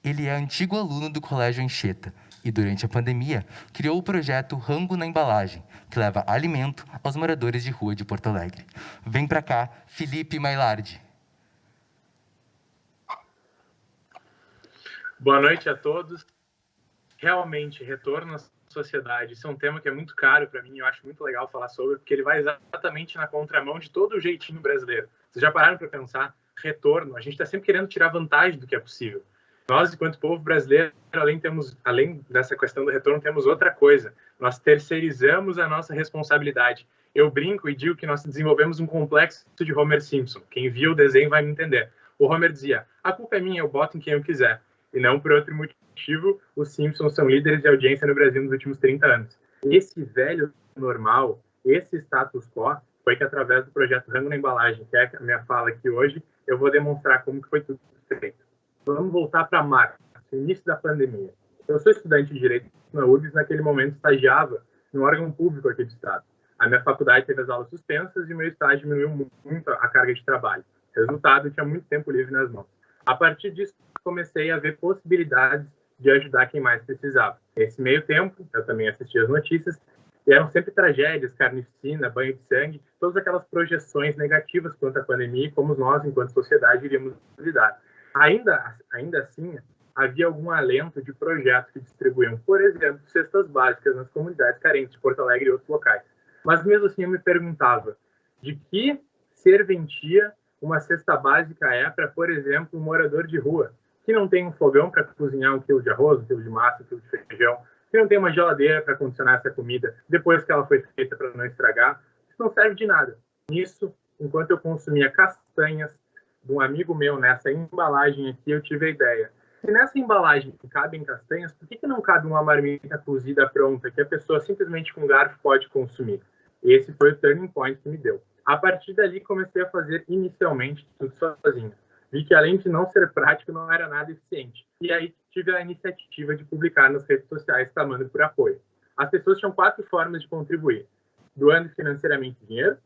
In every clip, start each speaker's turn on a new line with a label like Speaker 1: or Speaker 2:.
Speaker 1: Ele é antigo aluno do Colégio Anchieta e, durante a pandemia, criou o projeto Rango na Embalagem, que leva alimento aos moradores de rua de Porto Alegre. Vem pra cá, Felipe Mailardi.
Speaker 2: Boa noite a todos. Realmente, retorno à sociedade, isso é um tema que é muito caro para mim, eu acho muito legal falar sobre, porque ele vai exatamente na contramão de todo o jeitinho brasileiro. Vocês já pararam para pensar? Retorno, a gente está sempre querendo tirar vantagem do que é possível. Nós, enquanto povo brasileiro, além dessa questão do retorno, temos outra coisa. Nós terceirizamos a nossa responsabilidade. Eu brinco e digo que nós desenvolvemos um complexo de Homer Simpson. Quem viu o desenho vai me entender. O Homer dizia, a culpa é minha, eu boto em quem eu quiser. E não por outro motivo, os Simpsons são líderes de audiência no Brasil nos últimos 30 anos. Esse velho normal, esse status quo, foi que através do projeto Rango na Embalagem, que é a minha fala aqui hoje, eu vou demonstrar como que foi tudo feito. Vamos voltar para março, início da pandemia. Eu sou estudante de Direito na URGS, naquele momento estagiava no órgão público aqui do Estado. A minha faculdade teve as aulas suspensas e meu estágio diminuiu muito a carga de trabalho. Resultado, eu tinha muito tempo livre nas mãos. A partir disso, comecei a ver possibilidades de ajudar quem mais precisava. Nesse meio tempo, eu também assistia as notícias, e eram sempre tragédias, carnificina, banho de sangue, todas aquelas projeções negativas quanto à pandemia e como nós, enquanto sociedade, iríamos lidar. Ainda assim, havia algum alento de projetos que distribuíam, por exemplo, cestas básicas nas comunidades carentes de Porto Alegre e outros locais. Mas mesmo assim eu me perguntava de que serventia uma cesta básica é para, por exemplo, um morador de rua que não tem um fogão para cozinhar 1 quilo de arroz, 1 quilo de massa, 1 quilo de feijão, que não tem uma geladeira para condicionar essa comida depois que ela foi feita para não estragar. Isso não serve de nada. Nisso, enquanto eu consumia castanhas de um amigo meu nessa embalagem aqui, eu tive a ideia. Se nessa embalagem cabem castanhas, por que não cabe uma marmita cozida pronta que a pessoa simplesmente com garfo pode consumir? Esse foi o turning point que me deu. A partir dali, comecei a fazer inicialmente tudo sozinho. Vi que, além de não ser prático, não era nada eficiente. E aí tive a iniciativa de publicar nas redes sociais clamando por apoio. As pessoas tinham 4 formas de contribuir. Doando financeiramente dinheiro,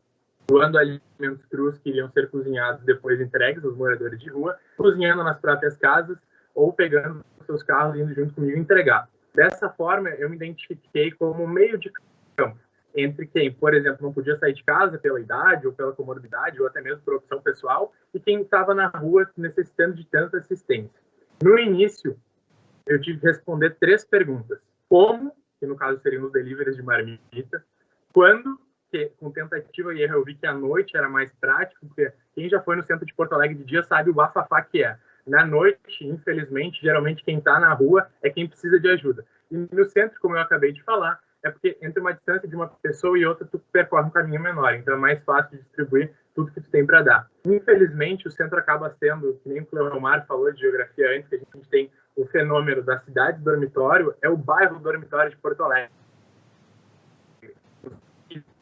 Speaker 2: doando alimentos crus que iriam ser cozinhados e depois entregues aos moradores de rua, cozinhando nas próprias casas ou pegando seus carros e indo junto comigo entregar. Dessa forma, eu me identifiquei como meio de campo entre quem, por exemplo, não podia sair de casa pela idade ou pela comorbidade ou até mesmo por opção pessoal e quem estava na rua necessitando de tanta assistência. No início, eu tive que responder 3 perguntas. Como, que no caso seriam os deliveries de marmita, quando, que com tentativa e erro eu vi que à noite era mais prático, porque quem já foi no centro de Porto Alegre de dia sabe o bafafá que é. Na noite, infelizmente, geralmente quem está na rua é quem precisa de ajuda. E no centro, como eu acabei de falar, é porque entre uma distância de uma pessoa e outra, tu percorre um caminho menor. Então é mais fácil de distribuir tudo que tu tem para dar. Infelizmente, o centro acaba sendo, que nem o Cleomar falou de geografia antes, que a gente tem o fenômeno da cidade dormitório, é o bairro dormitório de Porto Alegre.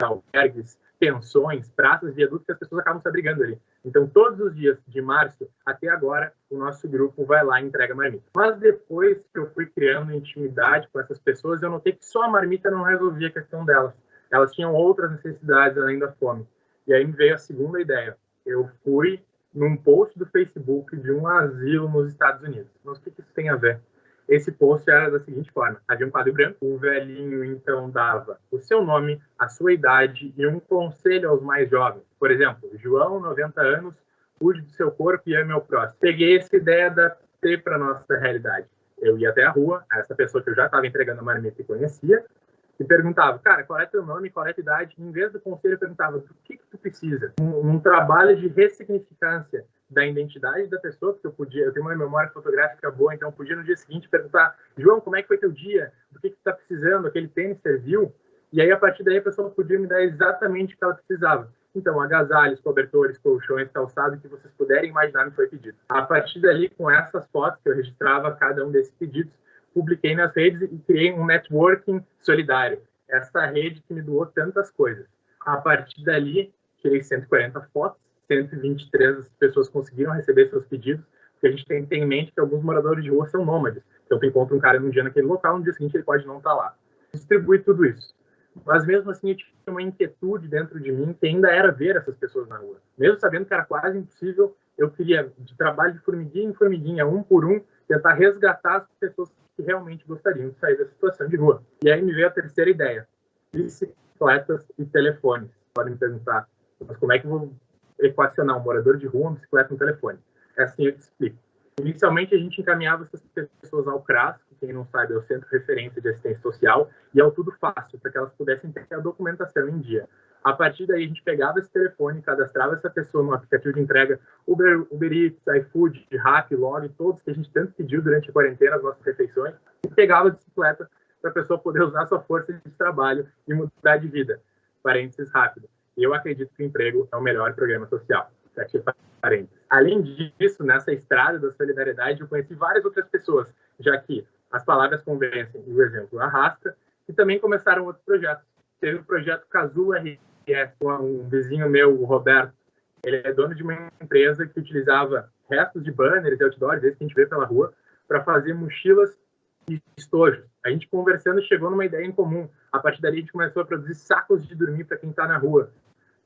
Speaker 2: Albergues, pensões, praças, viadutos, que as pessoas acabam se abrigando ali. Então, todos os dias de março até agora, o nosso grupo vai lá e entrega marmita. Mas depois que eu fui criando intimidade com essas pessoas, eu notei que só a marmita não resolvia a questão delas. Elas tinham outras necessidades além da fome. E aí me veio a segunda ideia. Eu fui num post do Facebook de um asilo nos Estados Unidos. Mas o que isso tem a ver? Esse post era da seguinte forma: havia um quadro branco, o velhinho então dava o seu nome, a sua idade e um conselho aos mais jovens. Por exemplo, João, 90 anos, cuide do seu corpo e ame ao próximo. Peguei essa ideia da T para nossa realidade. Eu ia até a rua, essa pessoa que eu já estava entregando a marmita e conhecia, e perguntava, cara, qual é teu nome, qual é a tua idade? Em vez do conselho, eu perguntava, do que tu precisa? Um trabalho de ressignificância da identidade da pessoa, porque eu tenho uma memória fotográfica boa, então eu podia no dia seguinte perguntar, João, como é que foi teu dia? Do que tu tá precisando? Aquele tênis serviu? E aí, a partir daí, a pessoa podia me dar exatamente o que ela precisava. Então, agasalhos, cobertores, colchões, calçado, que vocês puderem imaginar, me foi pedido. A partir dali, com essas fotos que eu registrava cada um desses pedidos, publiquei nas redes e criei um networking solidário. Essa rede que me doou tantas coisas. A partir dali, tirei 140 fotos, 123 pessoas conseguiram receber seus pedidos, porque a gente tem que ter em mente que alguns moradores de rua são nômades. Então, tu encontra um cara num dia naquele local, no dia seguinte ele pode não estar lá. Distribui tudo isso. Mas mesmo assim, eu tinha uma inquietude dentro de mim que ainda era ver essas pessoas na rua. Mesmo sabendo que era quase impossível, eu queria, de trabalho de formiguinha em formiguinha, um por um, tentar resgatar as pessoas que realmente gostariam de sair da situação de rua. E aí me veio a terceira ideia: bicicletas e telefones. Podem me perguntar, mas como é que eu vou equacionar um morador de rua, uma bicicleta e um telefone? É assim eu te explico. Inicialmente, a gente encaminhava essas pessoas ao CRAS, que quem não sabe é o Centro de Referência de Assistência Social, e ao Tudo Fácil, para que elas pudessem ter a documentação em dia. A partir daí, a gente pegava esse telefone, cadastrava essa pessoa no aplicativo de entrega Uber Eats, iFood, Rappi, Log, todos que a gente tanto pediu durante a quarentena, as nossas refeições, e pegava a bicicleta para a pessoa poder usar sua força de trabalho e mudar de vida. Parênteses rápido. E eu acredito que o emprego é o melhor programa social. Parênteses. Além disso, nessa estrada da solidariedade, eu conheci várias outras pessoas, já que as palavras convencem e o exemplo arrasta, e também começaram outros projetos. Teve o projeto Casulo RS, com um vizinho meu, o Roberto. Ele é dono de uma empresa que utilizava restos de banners e outdoors, esses que a gente vê pela rua, para fazer mochilas e estojos. A gente conversando chegou numa ideia em comum. A partir dali a gente começou a produzir sacos de dormir para quem está na rua.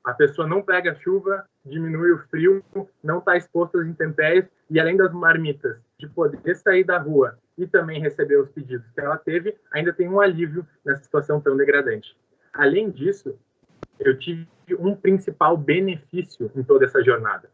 Speaker 2: A pessoa não pega chuva, diminui o frio, não está exposta às intempéries, e além das marmitas, de poder sair da rua e também receber os pedidos que ela teve, ainda tem um alívio nessa situação tão degradante. Além disso, eu tive um principal benefício em toda essa jornada.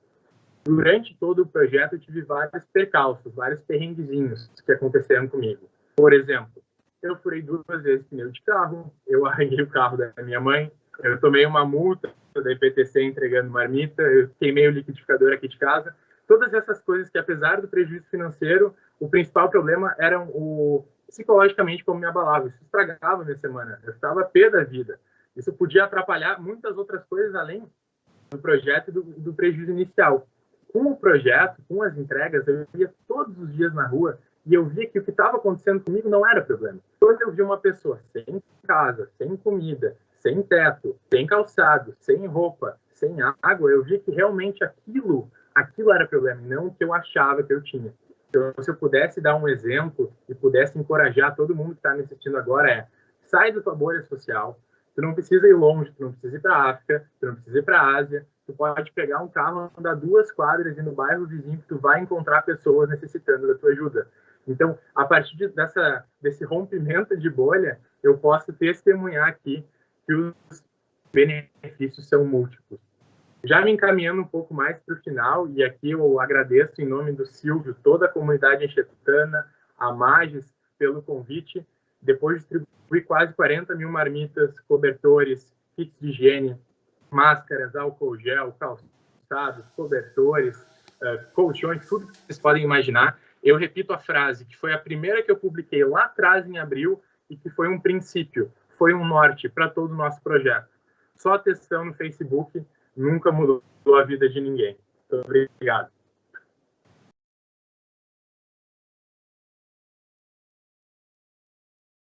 Speaker 2: Durante todo o projeto, eu tive vários percalços, vários perrenguezinhos que aconteceram comigo. Por exemplo, eu furei 2 vezes pneu de carro, eu arranhei o carro da minha mãe, eu tomei uma multa da IPTC entregando marmita, eu queimei o liquidificador aqui de casa. Todas essas coisas que, apesar do prejuízo financeiro, o principal problema era o psicologicamente como me abalava. Isso estragava a minha semana. Eu estava pé da vida. Isso podia atrapalhar muitas outras coisas além do projeto e do prejuízo inicial. Com o projeto, com as entregas, eu ia todos os dias na rua e eu via que o que estava acontecendo comigo não era problema. Quando eu vi uma pessoa sem casa, sem comida, sem teto, sem calçado, sem roupa, sem água, eu vi que realmente aquilo era problema, e não o que eu achava que eu tinha. Então, se eu pudesse dar um exemplo e pudesse encorajar todo mundo que está me assistindo agora, sai da tua bolha social, tu não precisa ir longe, tu não precisa ir para a África, tu não precisa ir para a Ásia, tu pode pegar um carro, andar 2 quadras e ir no bairro vizinho que tu vai encontrar pessoas necessitando da tua ajuda. Então, a partir desse rompimento de bolha, eu posso testemunhar aqui que os benefícios são múltiplos. Já me encaminhando um pouco mais para o final, e aqui eu agradeço em nome do Silvio, toda a comunidade enxetana, a Magis, pelo convite. Depois de distribuir quase 40 mil marmitas, cobertores, kits de higiene, máscaras, álcool gel, calçados, cobertores, colchões, tudo que vocês podem imaginar, eu repito a frase, que foi a primeira que eu publiquei lá atrás, em abril, e que foi um princípio, foi um norte para todo o nosso projeto. Só a textão no Facebook nunca mudou a vida de ninguém. Muito obrigado.